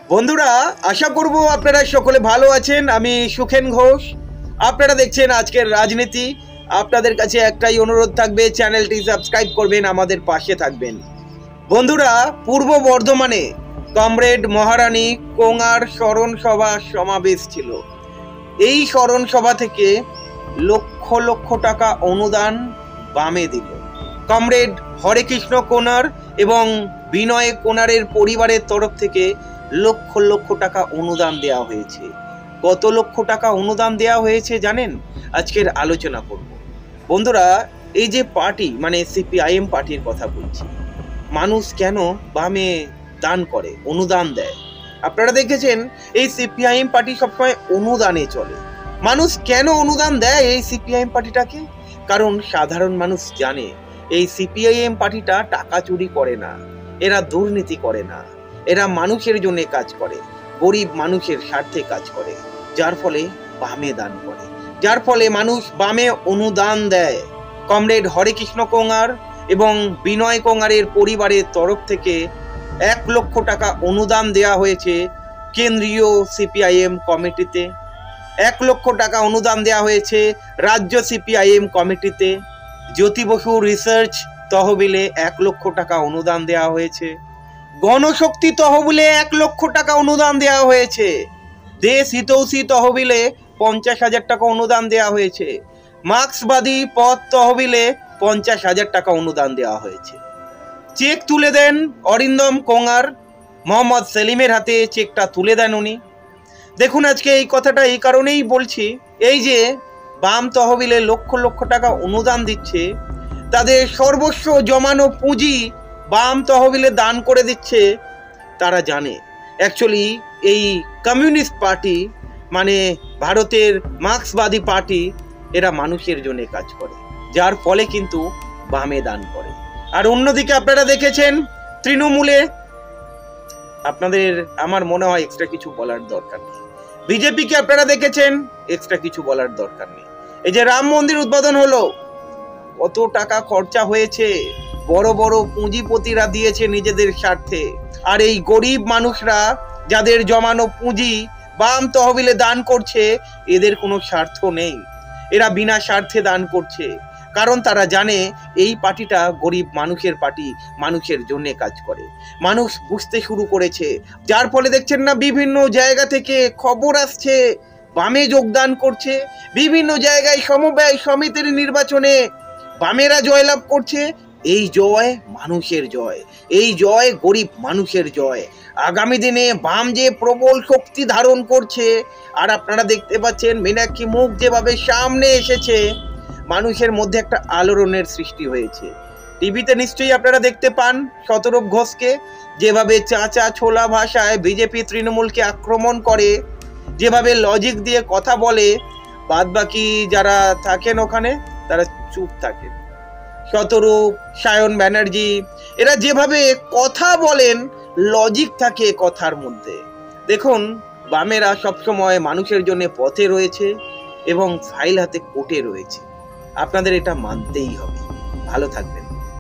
বন্ধুরা, আশা করব আপনারা সকলে ভালো আছেন। আমি সুখেন ঘোষ। আপনারা দেখছেন আজকের রাজনীতি। আপনাদের কাছে একটাই অনুরোধ থাকবে, চ্যানেলটি সাবস্ক্রাইব করবেন, আমাদের পাশে থাকবেন। বন্ধুরা, পূর্ব বর্ধমানে কমরেড মহারানী কোঙার স্মরণ সভা সমাবেশ ছিল। এই স্মরণ সভা থেকে লক্ষ লক্ষ টাকা অনুদান বামে দিল। কমরেড হরেকৃষ্ণ কোনার এবং বিনয় কোনারের পরিবারের তরফ থেকে লক্ষ লক্ষ টাকা অনুদান দেওয়া হয়েছে। কত লক্ষ টাকা অনুদান দেওয়া হয়েছে জানেন? আজকের আলোচনা করব। বন্ধুরা, এই যে পার্টি মানে সিপিআইএম পার্টির কথা বলছি, মানুষ কেন বামে দান করে, অনুদান দেয়? আপনারা দেখেছেন এই সিপিআইএম পার্টি সবসময় অনুদানে চলে। মানুষ কেন অনুদান দেয় এই সিপিআইএম পার্টিটাকে? কারণ সাধারণ মানুষ জানে এই সিপিআইএম পার্টিটা টাকা চুরি করে না, এরা দুর্নীতি করে না, এরা মানুষের জন্য কাজ করে, গরিব মানুষের স্বার্থে কাজ করে, যার ফলে বামে দান করে, যার ফলে মানুষ বামে অনুদান দেয়। কমরেড হরেকৃষ্ণ কোঙার এবং বিনয় কোঙারের পরিবারের তরফ থেকে 1 লক্ষ টাকা অনুদান দেওয়া হয়েছে কেন্দ্রীয় সিপিআইএম কমিটিতে। 1 লক্ষ টাকা অনুদান দেওয়া হয়েছে রাজ্য সিপিআইএম কমিটিতে। জ্যোতি বসু রিসার্চ তহবিলে 1 লক্ষ টাকা অনুদান দেওয়া হয়েছে। গণশক্তি তহবিলে 1 লক্ষ টাকা অনুদান দেওয়া হয়েছে। দেশ হিতৈষী তহবিলে 50,000 টাকা অনুদান দেওয়া হয়েছে। মার্ক্সবাদী পথ তহবিলে 50,000 টাকা অনুদান দেওয়া হয়েছে। চেক তুলে দেন অরিন্দম কোঙার, মোহাম্মদ সেলিমের হাতে চেকটা তুলে দেন উনি। দেখুন, আজকে এই কথাটা এই কারণেই বলছি, এই যে বাম তহবিলে লক্ষ লক্ষ টাকা অনুদান দিচ্ছে, তাদের সর্বস্ব জমানো পুঁজি বাম তহবিলে দান করে দিচ্ছে। তারা জানে অ্যাকচুয়ালি এই কমিউনিস্ট পার্টি মানে ভারতের মার্ক্সবাদী পার্টি, এরা মানুষের জন্য কাজ করে, যার ফলে কিন্তু বামে দান করে। আর অন্যদিকে আপনারা দেখেছেন তৃণমূলে, আপনাদের আমার মনে হয় এক্সট্রা কিছু বলার দরকার নেই। বিজেপিকে আপনারা দেখেছেন, এক্সট্রা কিছু বলার দরকার নেই। এই যে রাম মন্দির উদ্বোধন হলো, কত টাকা খরচা হয়েছে, বড় বড় পুঁজিপতিরা দিয়েছে নিজেদের স্বার্থে। আর এই গরিব মানুষরা যাদের জমানো পুঁজি বাম তহবিলে দান করছে, এদের কোনো স্বার্থ নেই, এরা বিনা স্বার্থে দান করছে। কারণ তারা জানে এই পার্টিটা গরিব মানুষের পার্টি, মানুষের জন্য কাজ করে। মানুষ বুঝতে শুরু করেছে, যার ফলে দেখছেন না বিভিন্ন জায়গা থেকে খবর আসছে বামে যোগদান করছে। বিভিন্ন জায়গায় সমবায় সমিতির নির্বাচনে বামেরা জয়লাভ করছে। এই জয় মানুষের জয়, এই জয় গরিব মানুষের জয়। আগামী দিনে বাম যে প্রবল শক্তি ধারণ করছে, আর আপনারা দেখতে পাচ্ছেন মীনাক্ষী মুখ যেভাবে সামনে এসেছে, মানুষের মধ্যে একটা আলোড়নের সৃষ্টি হয়েছে। টিভিতে নিশ্চয়ই আপনারা দেখতে পান শতরূপ ঘোষকে যেভাবে চাচা ছোলা ভাষায় বিজেপি তৃণমূলকে আক্রমণ করে, যেভাবে লজিক দিয়ে কথা বলে, বাদ বাকি যারা থাকেন ওখানে তারা চুপ থাকেন। শতরূপ, সায়ন ব্যানার্জি, এরা যেভাবে কথা বলেন, লজিক থাকে কথার মধ্যে। দেখুন, বামেরা সবসময় মানুষের জন্য পথে রয়েছে এবং ফাইল হাতে কোর্টে রয়েছে। আপনাদের এটা মানতেই হবে। ভালো থাকবেন।